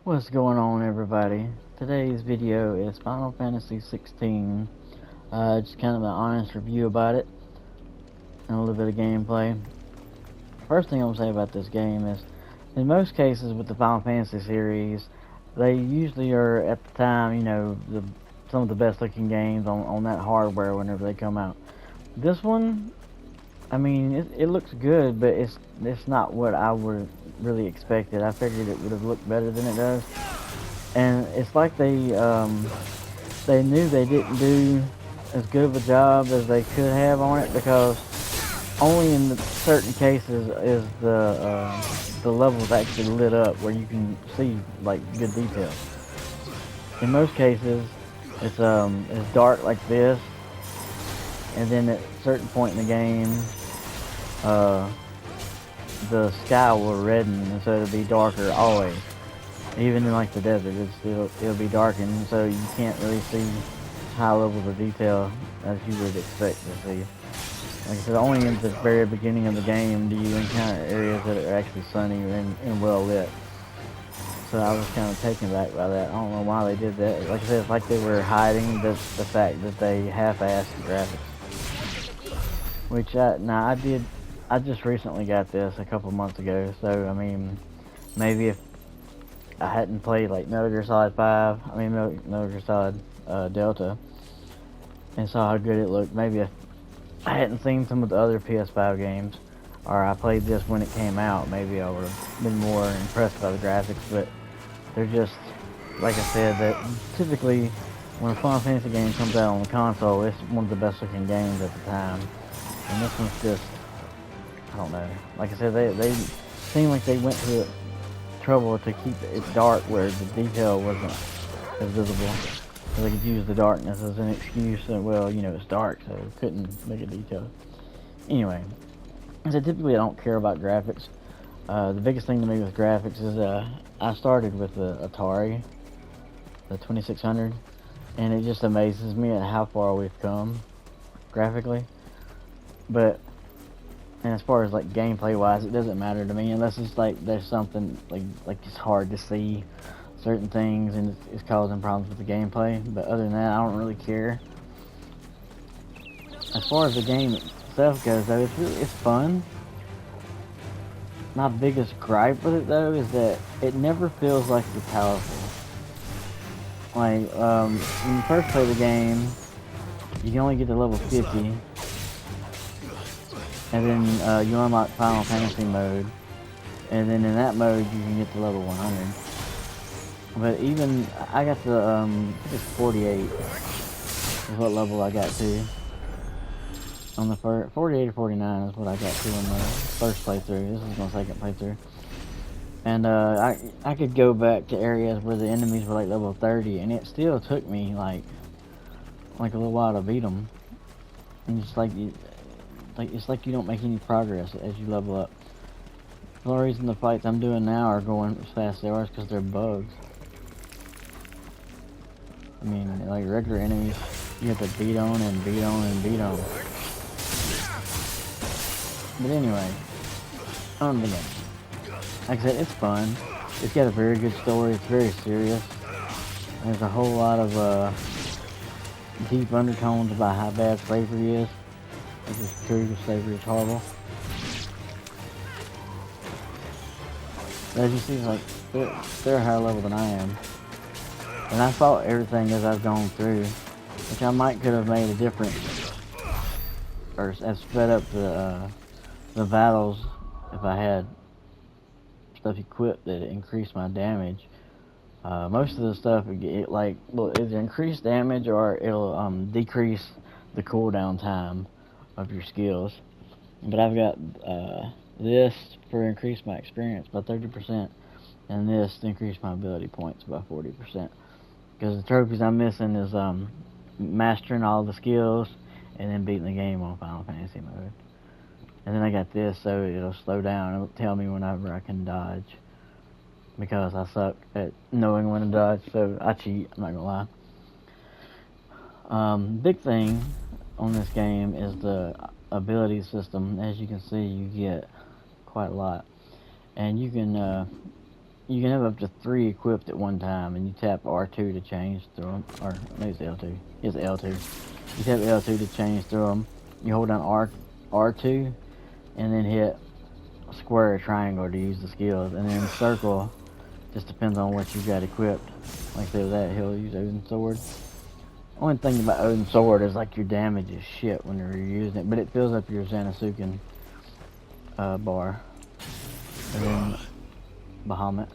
What's going on, everybody? Today's video is Final Fantasy XVI. Just kind of an honest review about it and a little bit of gameplay. First thing I'm gonna say about this game is, in most cases with the Final Fantasy series, they usually are at the time, some of the best looking games on that hardware whenever they come out. This one, I mean, it looks good, but it's not what I would really expected. I figured it would have looked better than it does, and it's like they knew they didn't do as good of a job as they could have on it, because only in certain cases is the levels actually lit up where you can see like good detail. In most cases, it's dark like this, and then at a certain point in the game, the sky will redden, and so it'll be darker always. Even in like the desert, it'll be darkened, so you can't really see high levels of detail as you would expect to see. Like I said, only in the very beginning of the game do you encounter areas that are actually sunny and well lit. So I was kind of taken back by that. I don't know why they did that. Like I said, it's like they were hiding the fact that they half-assed the graphics. Which I just recently got this a couple months ago, so I mean, maybe if I hadn't played like Metal Gear Solid 5, Metal Gear Solid Delta, and saw how good it looked, maybe if I hadn't seen some of the other PS5 games, or I played this when it came out, maybe I would have been more impressed by the graphics. But they're just, like I said, that typically when a Final Fantasy game comes out on the console, it's one of the best looking games at the time, and this one's just, I don't know. Like I said, they seem like they went to trouble to keep it dark where the detail wasn't as visible. So they could use the darkness as an excuse that, well, it's dark, so couldn't make a detail. Anyway, so typically I don't care about graphics. The biggest thing to me with graphics is I started with the Atari, the 2600, and it just amazes me at how far we've come graphically. But and as far as like gameplay wise, it doesn't matter to me unless it's like there's something like it's hard to see certain things and it's causing problems with the gameplay. But other than that, I don't really care. As far as the game itself goes, though, it's fun. My biggest gripe with it, though, is that it never feels like you're powerful. Like when you first play the game, you can only get to level 50. And then you unlock Final Fantasy mode, and then in that mode you can get to level 100. But even I got to I think it's 48 is what level I got to on the first 48 or 49 is what I got to on the first playthrough. This is my second playthrough, and I could go back to areas where the enemies were like level 30, and it still took me like a little while to beat them. And it's like you don't make any progress as you level up. The only reason the fights I'm doing now are going as fast as they are is because they're bugs. I mean, like regular enemies, you have to beat on and beat on and beat on. But anyway, on the game. Like I said, it's fun. It's got a very good story. It's very serious. There's a whole lot of deep undertones about how bad slavery is. Which is true, slavery is horrible. But as you see, like, they're a higher level than I am. And I fought everything as I've gone through, which I might could have made a difference, or have sped up the battles if I had stuff equipped that increased my damage. Most of the stuff, will either increase damage or it'll decrease the cooldown time of your skills. But I've got this for increase my experience by 30%, and this to increase my ability points by 40%. Because the trophies I'm missing is mastering all the skills and then beating the game on Final Fantasy mode. And then I got this, so it'll slow down. It'll tell me whenever I can dodge, because I suck at knowing when to dodge, so I cheat, I'm not gonna lie. Big thing on this game is the ability system. As you can see, you get quite a lot, and you can you can have up to 3 equipped at one time, and you tap R2 to change through them. Or maybe it's L2. It's L2. You tap L2 to change through them. You hold down R2, and then hit square or triangle to use the skills, and then circle just depends on what you got equipped. Like say that, he'll use Odin's sword. Only thing about Odin's sword is like your damage is shit whenever you're using it, but it fills up your Xanasuken bar. And then Bahamut.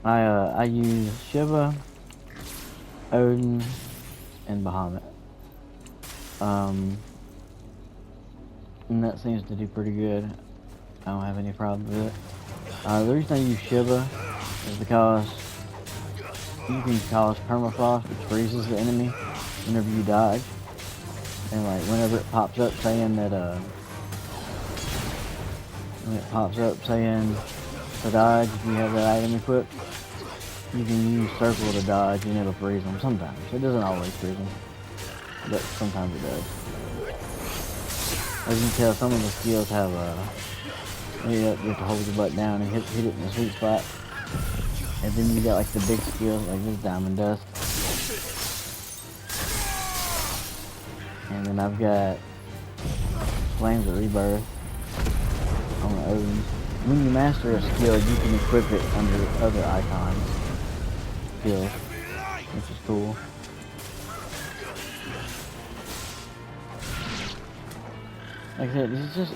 I use Shiva, Odin, and Bahamut. And that seems to do pretty good. I don't have any problem with it. The reason I use Shiva is because you can cause permafrost, which freezes the enemy whenever you dodge. And like whenever it pops up saying that to dodge, if you have that item equipped, you can use circle to dodge and it'll freeze them sometimes. It doesn't always freeze them, but sometimes it does. As you can tell, some of the skills have you have to hold the button down and hit it in the sweet spot. And then you got like the big skills like this Diamond Dust. And then I've got Flames of Rebirth on the Odin. When you master a skill, you can equip it under other icons. Skills, which is cool. Like I said, it's just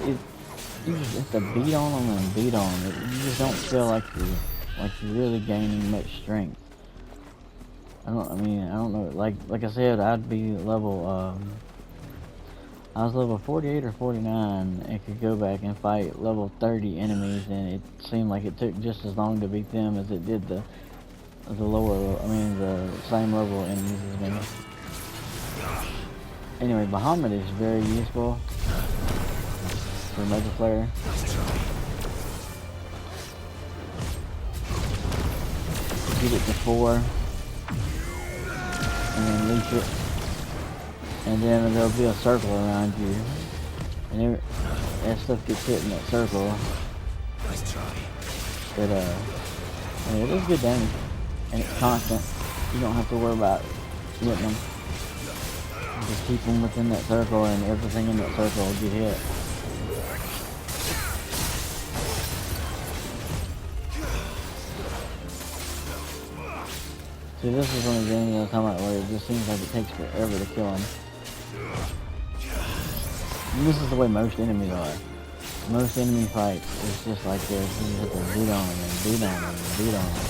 you just have to beat on them and beat on them. You just don't feel like you're really gaining much strength. I don't know. Like I said, I'd be level I was level 48 or 49 and could go back and fight level 30 enemies, and it seemed like it took just as long to beat them as it did the same level enemies as me. Anyway, Bahamut is very useful for Mega Flare. Get it to 4, and then leech it, and then there'll be a circle around you, and that stuff gets hit in that circle. But it does good damage, and it's constant. You don't have to worry about hitting them. You just keep them within that circle, and everything in that circle will get hit. See, this is one of the games I was talking about where it just seems like it takes forever to kill them. And this is the way most enemies are. Most enemy fights is just like this. You have to beat on them and beat on them and beat on them.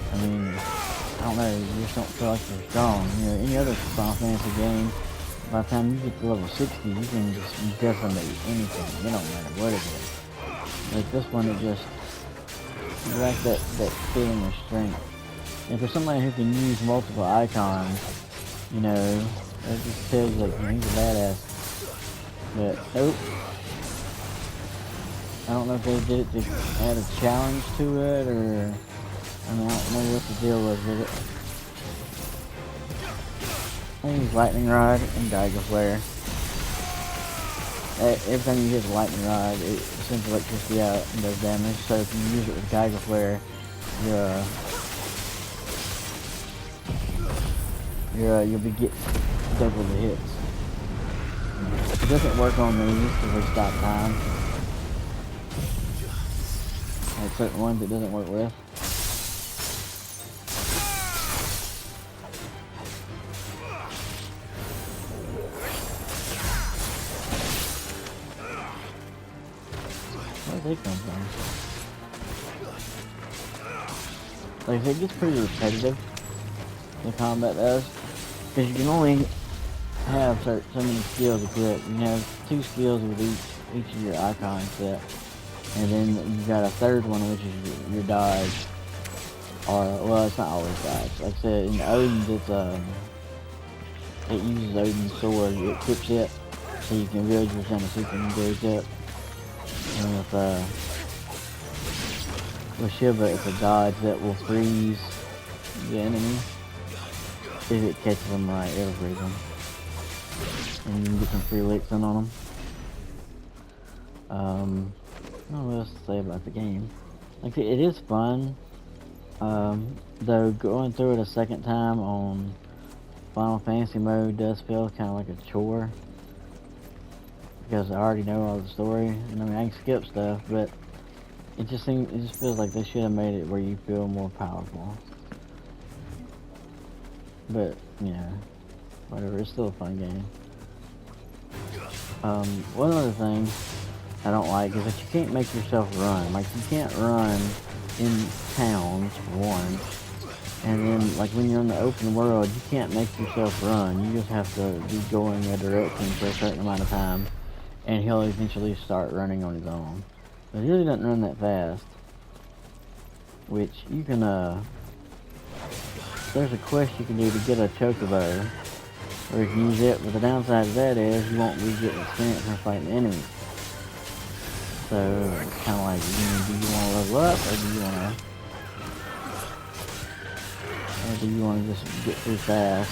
I mean, I don't know, you just don't feel like you're strong. You know, any other Final Fantasy game, by the time you get to level 60, you can just decimate anything. It don't matter what it is. Like this one, it just, you lack that feeling of strength. And for somebody who can use multiple icons, you know, that just tells you, like, you know, he's a badass. But, nope. I don't know if they did it to add a challenge to it, or, I don't know what the deal was with it. I use Lightning Rod and Geiger Flare. Every time you hit the Lightning Rod, it sends electricity out and does damage. So if you use it with Geiger Flare, you'll be getting double the hits. It doesn't work on these because they stop time. Like certain ones it doesn't work with. Where'd they come from? Like it gets pretty repetitive, the combat does. Because you can only have so many skills equipped. You can have 2 skills with each of your icon set. And then you got a third one, which is your dodge. Or, well, it's not always dodge. Like I said, in Odin's, it uses Odin's sword. It equips it, so you can build your Xanasuken and gauge up. And with Shiva, it's a dodge that will freeze the enemy. If it catches them right, it'll freeze them. And you can get some free licks in on them. I don't know what else to say about the game. Like it is fun. Though going through it a second time on Final Fantasy mode does feel kind of like a chore because I already know all the story. And I mean, I can skip stuff, but it just feels like they should have made it where you feel more powerful. But you know, whatever. It's still a fun game. One other thing I don't like is that you can't make yourself run. Like you can't run in towns for one. And then, like, when you're in the open world, you can't make yourself run. You just have to be going a direction for a certain amount of time, and he'll eventually start running on his own. But he really doesn't run that fast. Which, you can, there's a quest you can do to get a chocobo, or you can use it, but the downside of that is you won't be getting experience from fighting enemies. So, it's kind of like, do you want to level up, or do you want to... Or do you want to just get through fast?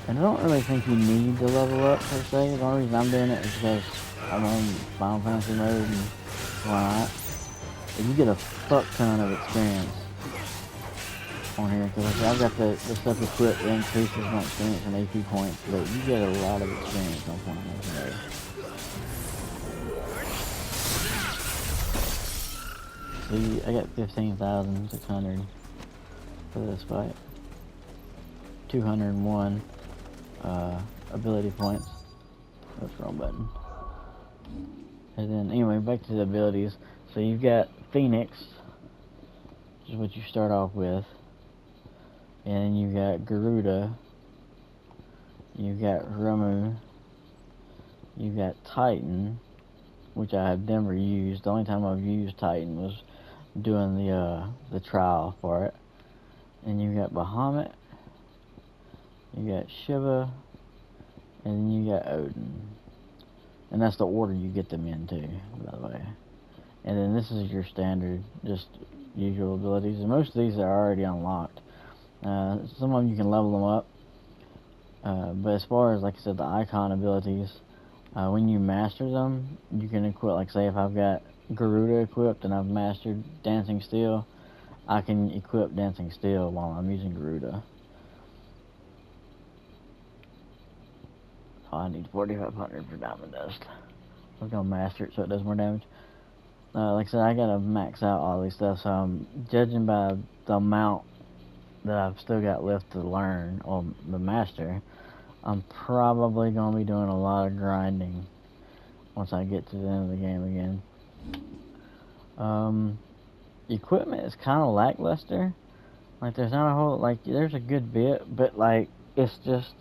And I don't really think you need to level up per se. The only reason I'm doing it is because I'm on Final Fantasy mode and why not? But you get a fuck ton of experience on here because I've got the stuff equipped that increases my experience and AP points, but you get a lot of experience on Final Fantasy mode. See, I got 15,600. For this fight. 201 ability points. That's the wrong button. And then anyway, back to the abilities. So you've got Phoenix, which is what you start off with. And you've got Garuda. You've got Ramu. You've got Titan, which I have never used. The only time I've used Titan was doing the trial for it. And you got Bahamut, you got Shiva, and then you got Odin. And that's the order you get them in too, by the way. And then this is your standard, just usual abilities. And most of these are already unlocked. Some of them you can level them up. But as far as, like I said, the icon abilities, when you master them, you can equip, like say if I've got Garuda equipped and I've mastered Dancing Steel, I can equip Dancing Steel while I'm using Garuda. Oh, I need 4,500 for Diamond Dust. I'm gonna master it so it does more damage. Like I said, I gotta max out all these stuff, so I'm judging by the amount that I've still got left to learn or the master. I'm probably gonna be doing a lot of grinding once I get to the end of the game again. Equipment is kind of lackluster. Like there's not a whole, like there's a good bit, but like it's just,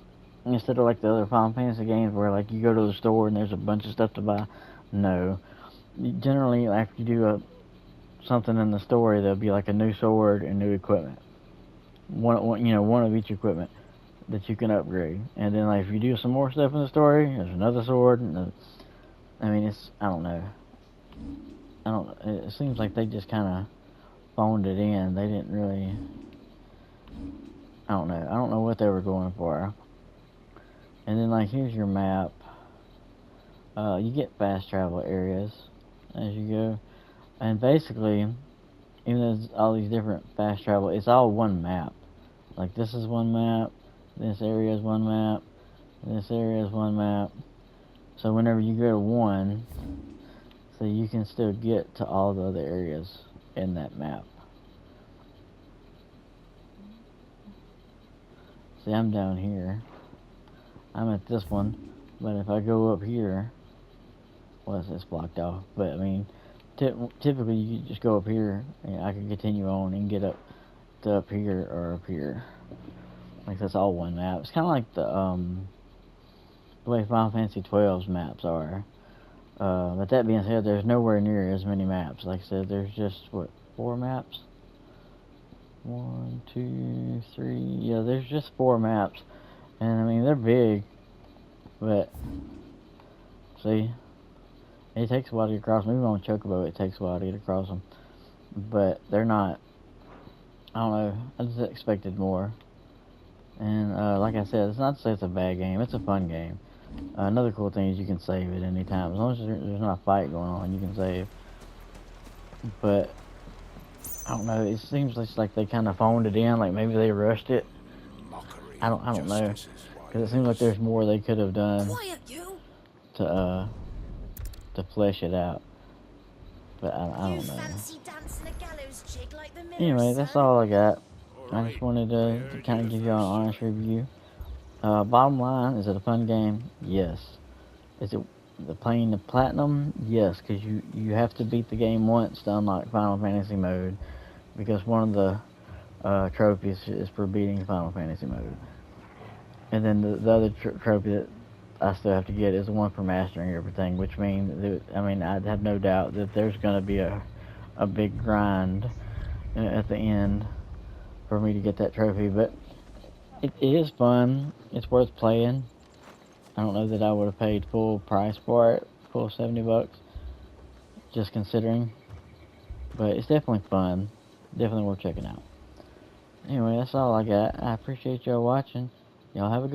instead of like the other Final Fantasy games where like you go to the store and there's a bunch of stuff to buy, no. Generally after you do something in the story, there'll be like a new sword and new equipment. One of each equipment that you can upgrade. And then like if you do some more stuff in the story, there's another sword. And I mean, I don't know. It seems like they just kind of phoned it in. They didn't really, I don't know what they were going for. And then like here's your map. You get fast travel areas as you go. And basically, even though there's all these different fast travel, it's all one map. Like this is one map, this area is one map, this area is one map. So whenever you go to one, so you can still get to all the other areas in that map. See, I'm down here. I'm at this one, but if I go up here, well, it's blocked off. But I mean, typically you just go up here, and I can continue on and get up to up here or up here. Like that's all one map. It's kind of like the way Final Fantasy XII's maps are. But that being said, there's nowhere near as many maps. Like I said, there's just, 4 maps? 1, 2, 3, yeah, there's just 4 maps. And I mean, they're big, but, see, it takes a while to get across them. Even on Chocobo, it takes a while to get across them. But they're not, I don't know, I just expected more. And like I said, it's not to say it's a bad game, it's a fun game. Another cool thing is you can save at any time. As long as there's not a fight going on, you can save. But I don't know. It seems like they kind of phoned it in. Like maybe they rushed it. I don't know. Because it seems like there's more they could have done Quiet, you! to flesh it out. But I You don't know. fancy dancing a gallows jig like the miller's Anyway, that's son? all I got. I just wanted to kind of give you an honest review. Bottom line, is it a fun game? Yes. Is it playing the platinum? Yes, because you have to beat the game once to unlock Final Fantasy mode, because one of the trophies is for beating Final Fantasy mode. And then the other trophy that I still have to get is the one for mastering everything, which means that, I mean, I have no doubt that there's going to be a big grind at the end for me to get that trophy. But it is fun. It's worth playing. I don't know that I would have paid full price for it, full $70, just considering. But it's definitely fun. Definitely worth checking out. Anyway, that's all I got. I appreciate y'all watching. Y'all have a good